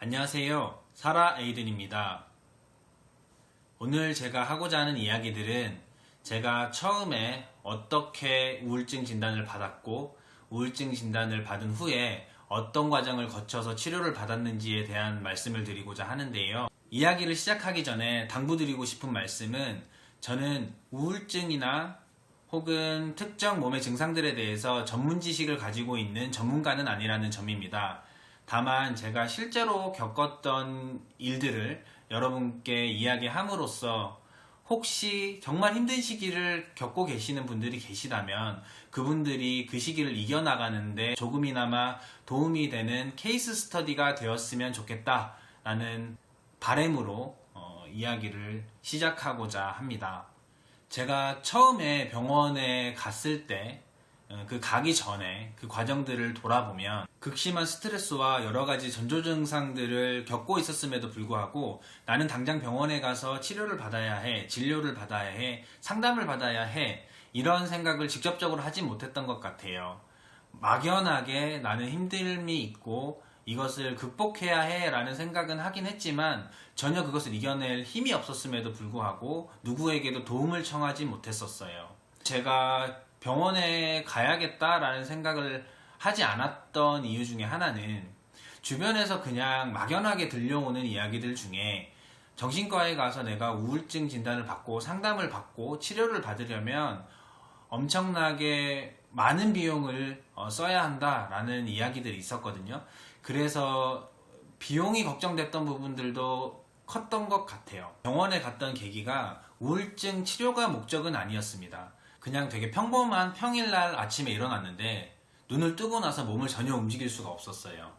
안녕하세요. 사라 에이든입니다. 오늘 제가 하고자 하는 이야기들은 제가 처음에 어떻게 우울증 진단을 받았고 우울증 진단을 받은 후에 어떤 과정을 거쳐서 치료를 받았는지에 대한 말씀을 드리고자 하는데요. 이야기를 시작하기 전에 당부드리고 싶은 말씀은 저는 우울증이나 혹은 특정 몸의 증상들에 대해서 전문 지식을 가지고 있는 전문가는 아니라는 점입니다. 다만 제가 실제로 겪었던 일들을 여러분께 이야기함으로써 혹시 정말 힘든 시기를 겪고 계시는 분들이 계시다면 그분들이 그 시기를 이겨나가는데 조금이나마 도움이 되는 케이스 스터디가 되었으면 좋겠다라는 바람으로 이야기를 시작하고자 합니다. 제가 처음에 병원에 갔을 때 그 가기 전에 그 과정들을 돌아보면 극심한 스트레스와 여러 가지 전조 증상들을 겪고 있었음에도 불구하고 나는 당장 병원에 가서 치료를 받아야 해, 진료를 받아야 해, 상담을 받아야 해 이런 생각을 직접적으로 하지 못했던 것 같아요. 막연하게 나는 힘듦이 있고 이것을 극복해야 해 라는 생각은 하긴 했지만 전혀 그것을 이겨낼 힘이 없었음에도 불구하고 누구에게도 도움을 청하지 못했었어요. 제가 병원에 가야겠다라는 생각을 하지 않았던 이유 중에 하나는 주변에서 그냥 막연하게 들려오는 이야기들 중에 정신과에 가서 내가 우울증 진단을 받고 상담을 받고 치료를 받으려면 엄청나게 많은 비용을 써야 한다라는 이야기들이 있었거든요. 그래서 비용이 걱정됐던 부분들도 컸던 것 같아요. 병원에 갔던 계기가 우울증 치료가 목적은 아니었습니다. 그냥 되게 평범한 평일날 아침에 일어났는데 눈을 뜨고 나서 몸을 전혀 움직일 수가 없었어요.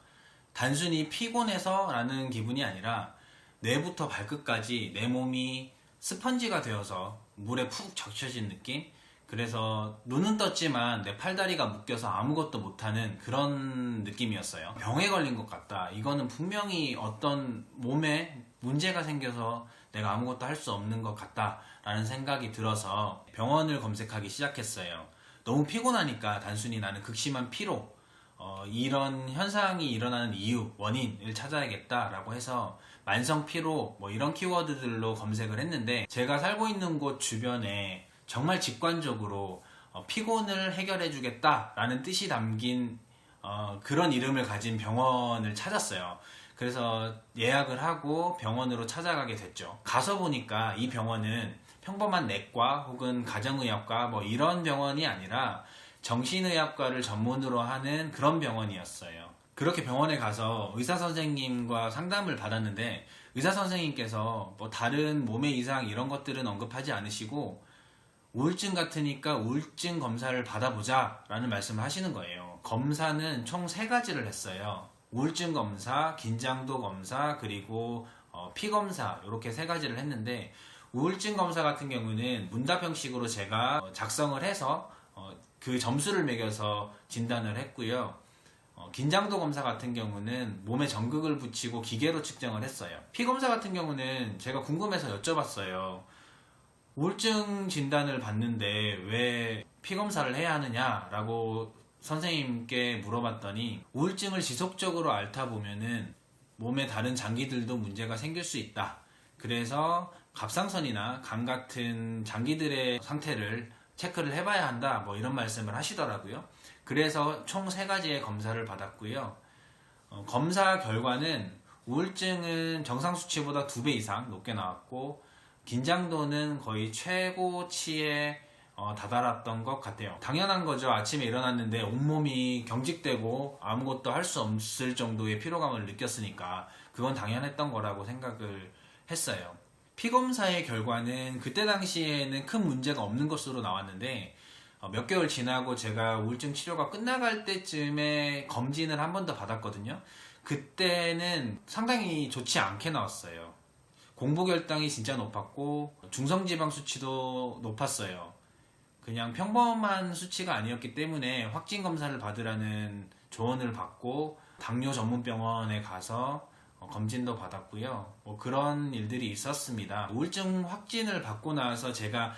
단순히 피곤해서 라는 기분이 아니라 뇌부터 발끝까지 내 몸이 스펀지가 되어서 물에 푹 적셔진 느낌? 그래서 눈은 떴지만 내 팔다리가 묶여서 아무것도 못하는 그런 느낌이었어요. 병에 걸린 것 같다. 이거는 분명히 어떤 몸에 문제가 생겨서 내가 아무것도 할 수 없는 것 같다라는 생각이 들어서 병원을 검색하기 시작했어요. 너무 피곤하니까 단순히 나는 극심한 피로, 이런 현상이 일어나는 이유, 원인을 찾아야겠다라고 해서 만성 피로 뭐 이런 키워드들로 검색을 했는데 제가 살고 있는 곳 주변에 정말 직관적으로 피곤을 해결해 주겠다라는 뜻이 담긴 그런 이름을 가진 병원을 찾았어요. 그래서 예약을 하고 병원으로 찾아가게 됐죠. 가서 보니까 이 병원은 평범한 내과 혹은 가정의학과 뭐 이런 병원이 아니라 정신의학과를 전문으로 하는 그런 병원이었어요. 그렇게 병원에 가서 의사 선생님과 상담을 받았는데 의사 선생님께서 뭐 다른 몸의 이상 이런 것들은 언급하지 않으시고 우울증 같으니까 우울증 검사를 받아보자 라는 말씀을 하시는 거예요. 검사는 총 3가지를 했어요. 우울증 검사, 긴장도 검사, 그리고 피 검사 이렇게 3가지를 했는데 우울증 검사 같은 경우는 문답 형식으로 제가 작성을 해서 그 점수를 매겨서 진단을 했고요. 긴장도 검사 같은 경우는 몸에 전극을 붙이고 기계로 측정을 했어요. 피 검사 같은 경우는 제가 궁금해서 여쭤봤어요. 우울증 진단을 받는데 왜 피검사를 해야 하느냐라고 선생님께 물어봤더니 우울증을 지속적으로 앓다 보면은 몸의 다른 장기들도 문제가 생길 수 있다. 그래서 갑상선이나 간 같은 장기들의 상태를 체크를 해봐야 한다. 뭐 이런 말씀을 하시더라고요. 그래서 총 3가지의 검사를 받았고요. 검사 결과는 우울증은 정상 수치보다 2배 이상 높게 나왔고 긴장도는 거의 최고치에 다다랐던 것 같아요. 당연한 거죠. 아침에 일어났는데 온몸이 경직되고 아무것도 할 수 없을 정도의 피로감을 느꼈으니까 그건 당연했던 거라고 생각을 했어요. 피검사의 결과는 그때 당시에는 큰 문제가 없는 것으로 나왔는데 몇 개월 지나고 제가 우울증 치료가 끝나갈 때쯤에 검진을 한 번 더 받았거든요. 그때는 상당히 좋지 않게 나왔어요. 공복혈당이 진짜 높았고 중성지방 수치도 높았어요. 그냥 평범한 수치가 아니었기 때문에 확진 검사를 받으라는 조언을 받고 당뇨 전문병원에 가서 검진도 받았고요. 뭐 그런 일들이 있었습니다. 우울증 확진을 받고 나서 제가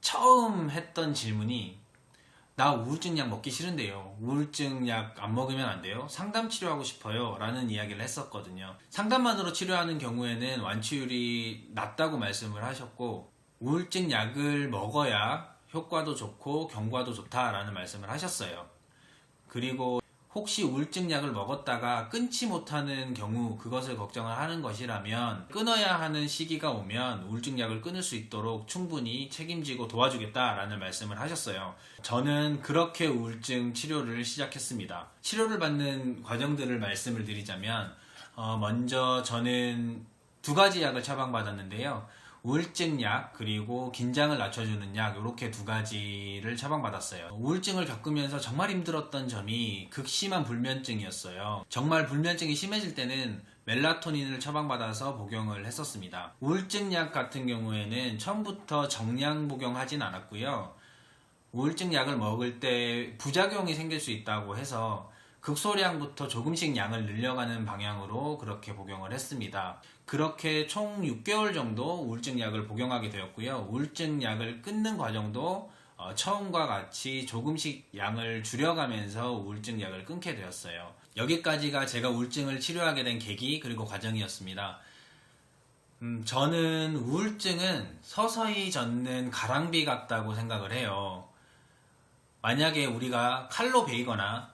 처음 했던 질문이 나 우울증 약 먹기 싫은데요. 우울증 약 안 먹으면 안 돼요? 상담 치료하고 싶어요. 라는 이야기를 했었거든요. 상담만으로 치료하는 경우에는 완치율이 낮다고 말씀을 하셨고, 우울증 약을 먹어야 효과도 좋고 경과도 좋다라는 말씀을 하셨어요. 그리고 혹시 우울증 약을 먹었다가 끊지 못하는 경우, 그것을 걱정을 하는 것이라면 끊어야 하는 시기가 오면 우울증 약을 끊을 수 있도록 충분히 책임지고 도와주겠다라는 말씀을 하셨어요. 저는 그렇게 우울증 치료를 시작했습니다. 치료를 받는 과정들을 말씀을 드리자면, 먼저 저는 두 가지 약을 처방받았는데요. 우울증 약, 그리고 긴장을 낮춰주는 약, 이렇게 두 가지를 처방받았어요. 우울증을 겪으면서 정말 힘들었던 점이 극심한 불면증이었어요. 정말 불면증이 심해질 때는 멜라토닌을 처방받아서 복용을 했었습니다. 우울증 약 같은 경우에는 처음부터 정량 복용하진 않았고요. 우울증 약을 먹을 때 부작용이 생길 수 있다고 해서 극소량부터 조금씩 양을 늘려가는 방향으로 그렇게 복용을 했습니다. 그렇게 총 6개월 정도 우울증 약을 복용하게 되었고요. 우울증 약을 끊는 과정도 처음과 같이 조금씩 양을 줄여가면서 우울증 약을 끊게 되었어요. 여기까지가 제가 우울증을 치료하게 된 계기 그리고 과정이었습니다. 저는 우울증은 서서히 젖는 가랑비 같다고 생각을 해요. 만약에 우리가 칼로 베이거나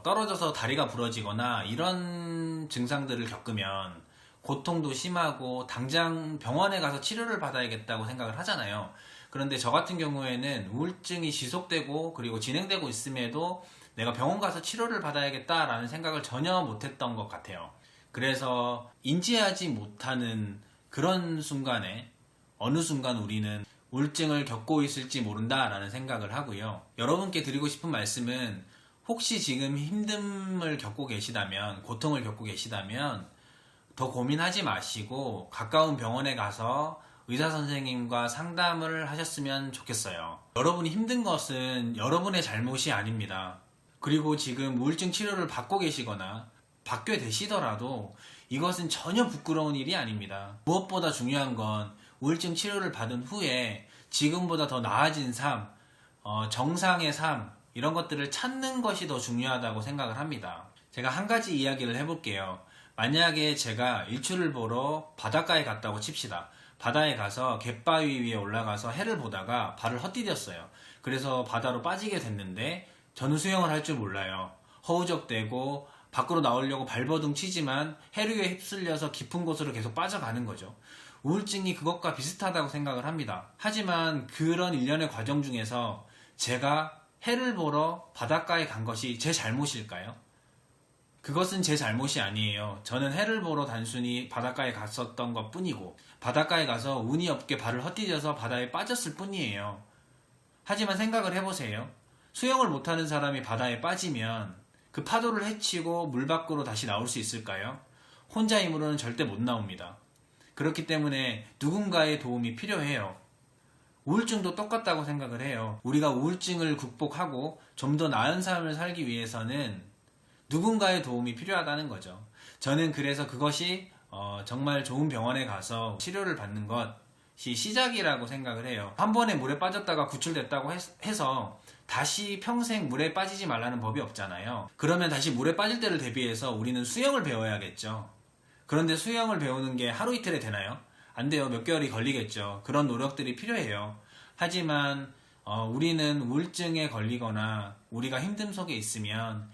떨어져서 다리가 부러지거나 이런 증상들을 겪으면 고통도 심하고 당장 병원에 가서 치료를 받아야겠다고 생각을 하잖아요. 그런데 저 같은 경우에는 우울증이 지속되고 그리고 진행되고 있음에도 내가 병원 가서 치료를 받아야겠다라는 생각을 전혀 못했던 것 같아요. 그래서 인지하지 못하는 그런 순간에 어느 순간 우리는 우울증을 겪고 있을지 모른다라는 생각을 하고요. 여러분께 드리고 싶은 말씀은, 혹시 지금 힘듦을 겪고 계시다면, 고통을 겪고 계시다면 더 고민하지 마시고 가까운 병원에 가서 의사 선생님과 상담을 하셨으면 좋겠어요. 여러분이 힘든 것은 여러분의 잘못이 아닙니다. 그리고 지금 우울증 치료를 받고 계시거나 받게 되시더라도 이것은 전혀 부끄러운 일이 아닙니다. 무엇보다 중요한 건 우울증 치료를 받은 후에 지금보다 더 나아진 삶, 정상의 삶, 이런 것들을 찾는 것이 더 중요하다고 생각을 합니다. 제가 한 가지 이야기를 해볼게요. 만약에 제가 일출을 보러 바닷가에 갔다고 칩시다. 바다에 가서 갯바위 위에 올라가서 해를 보다가 발을 헛디뎠어요. 그래서 바다로 빠지게 됐는데 저는 수영을 할 줄 몰라요. 허우적대고 밖으로 나오려고 발버둥 치지만 해류에 휩쓸려서 깊은 곳으로 계속 빠져가는 거죠. 우울증이 그것과 비슷하다고 생각을 합니다. 하지만 그런 일련의 과정 중에서 제가 해를 보러 바닷가에 간 것이 제 잘못일까요? 그것은 제 잘못이 아니에요. 저는 해를 보러 단순히 바닷가에 갔었던 것 뿐이고, 바닷가에 가서 운이 없게 발을 헛디뎌서 바다에 빠졌을 뿐이에요. 하지만 생각을 해보세요. 수영을 못하는 사람이 바다에 빠지면 그 파도를 헤치고 물 밖으로 다시 나올 수 있을까요? 혼자 힘으로는 절대 못 나옵니다. 그렇기 때문에 누군가의 도움이 필요해요. 우울증도 똑같다고 생각을 해요. 우리가 우울증을 극복하고 좀 더 나은 삶을 살기 위해서는 누군가의 도움이 필요하다는 거죠. 저는 그래서 그것이 정말 좋은 병원에 가서 치료를 받는 것이 시작이라고 생각을 해요. 한 번에 물에 빠졌다가 구출됐다고 해서 다시 평생 물에 빠지지 말라는 법이 없잖아요. 그러면 다시 물에 빠질 때를 대비해서 우리는 수영을 배워야겠죠. 그런데 수영을 배우는 게 하루 이틀에 되나요? 안 돼요. 몇 개월이 걸리겠죠. 그런 노력들이 필요해요. 하지만 우리는 우울증에 걸리거나 우리가 힘듦 속에 있으면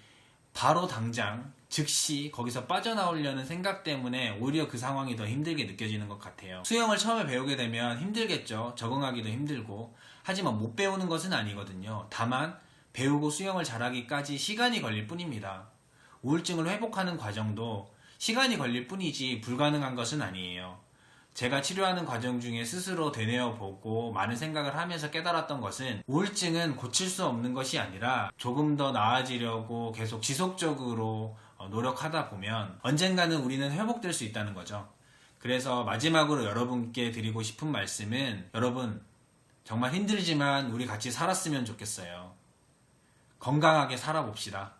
바로 당장 즉시 거기서 빠져나오려는 생각 때문에 오히려 그 상황이 더 힘들게 느껴지는 것 같아요. 수영을 처음에 배우게 되면 힘들겠죠. 적응하기도 힘들고. 하지만 못 배우는 것은 아니거든요. 다만 배우고 수영을 잘하기까지 시간이 걸릴 뿐입니다. 우울증을 회복하는 과정도 시간이 걸릴 뿐이지 불가능한 것은 아니에요. 제가 치료하는 과정 중에 스스로 되뇌어보고 많은 생각을 하면서 깨달았던 것은, 우울증은 고칠 수 없는 것이 아니라 조금 더 나아지려고 계속 지속적으로 노력하다 보면 언젠가는 우리는 회복될 수 있다는 거죠. 그래서 마지막으로 여러분께 드리고 싶은 말씀은, 여러분 정말 힘들지만 우리 같이 살았으면 좋겠어요. 건강하게 살아봅시다.